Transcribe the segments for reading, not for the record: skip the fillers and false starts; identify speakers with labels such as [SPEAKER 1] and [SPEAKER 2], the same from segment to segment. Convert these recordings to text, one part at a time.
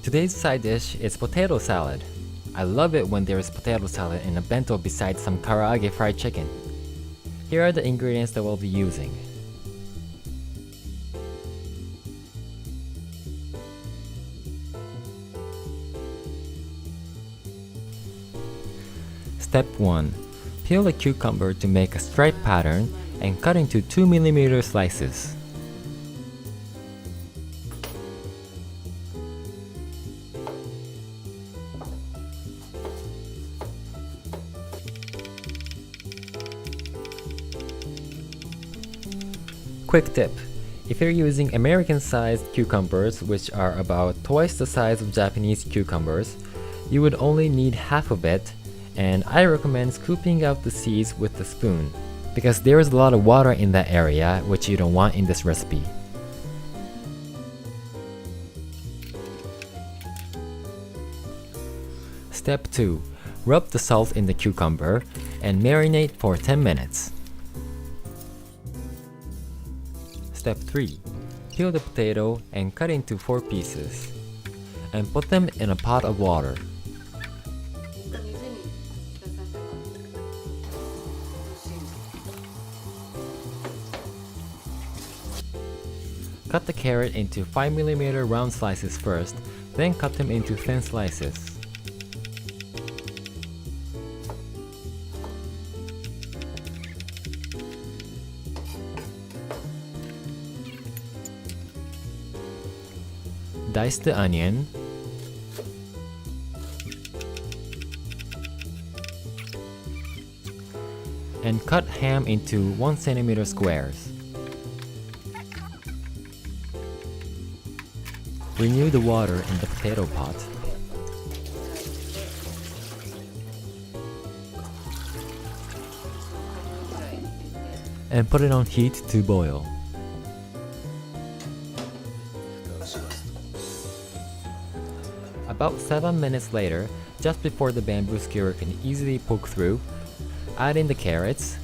[SPEAKER 1] Today's side dish is potato salad. I love it when there is potato salad in a bento besides some karaage fried chicken. Here are the ingredients that we'll be using. Step 1. Peel a cucumber to make a stripe pattern and cut into 2mm slices. Quick tip: if you're using American-sized cucumbers, which are about twice the size of Japanese cucumbers, you would only need half of it, and I recommend scooping out the seeds with a spoon, because there is a lot of water in that area which you don't want in this recipe. Step 2. Rub the salt in the cucumber and marinate for 10 minutes. Step 3. Peel the potato and cut into 4 pieces, and put them in a pot of water. Cut the carrot into 5mm round slices first, then cut them into thin slices. Dice the onion, and cut ham into 1cm squares. Renew the water in the potato pot. And put it on heat to boil. About 7 minutes later, just before the bamboo skewer can easily poke through, add in the carrots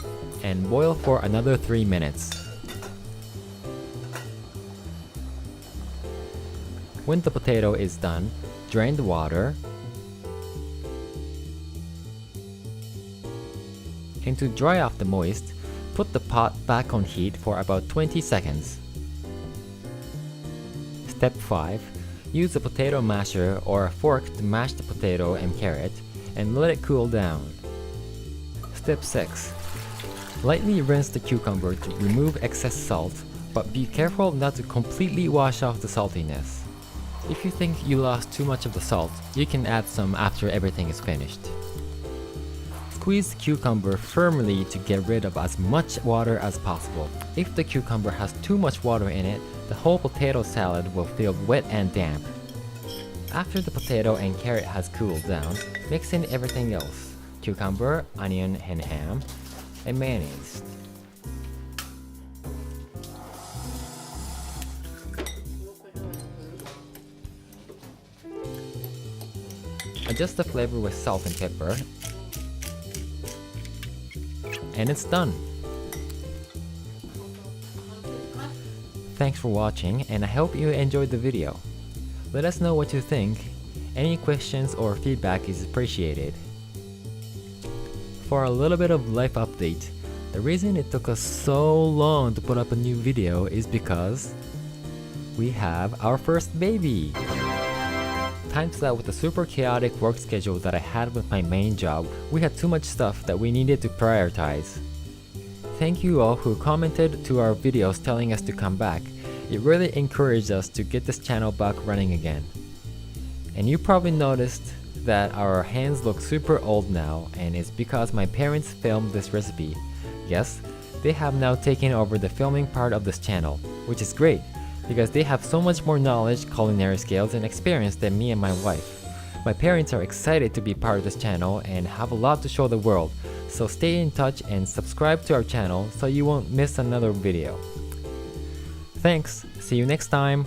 [SPEAKER 1] and boil for another 3 minutes. When the potato is done, drain the water, and to dry off the moist, put the pot back on heat for about 20 seconds. Step 5. Use a potato masher or a fork to mash the potato and carrot, and let it cool down. Step 6. Lightly rinse the cucumber to remove excess salt, but be careful not to completely wash off the saltiness. If you think you lost too much of the salt, you can add some after everything is finished. Squeeze the cucumber firmly to get rid of as much water as possible. If the cucumber has too much water in it, the whole potato salad will feel wet and damp. After the potato and carrot has cooled down, mix in everything else: cucumber, onion and ham, and mayonnaise. Adjust the flavor with salt and pepper, and it's done! Thanks for watching, and I hope you enjoyed the video. Let us know what you think. Any questions or feedback is appreciated. For a little bit of life update, the reason it took us so long to put up a new video is because we have our first baby! Times that with the super chaotic work schedule that I had with my main job, we had too much stuff that we needed to prioritize. Thank you all who commented to our videos telling us to come back. It really encouraged us to get this channel back running again. And you probably noticed that our hands look super old now, and it's because my parents filmed this recipe. Yes, they have now taken over the filming part of this channel, which is great, because they have so much more knowledge, culinary skills, and experience than me and my wife. My parents are excited to be part of this channel and have a lot to show the world, so stay in touch and subscribe to our channel so you won't miss another video. Thanks, see you next time!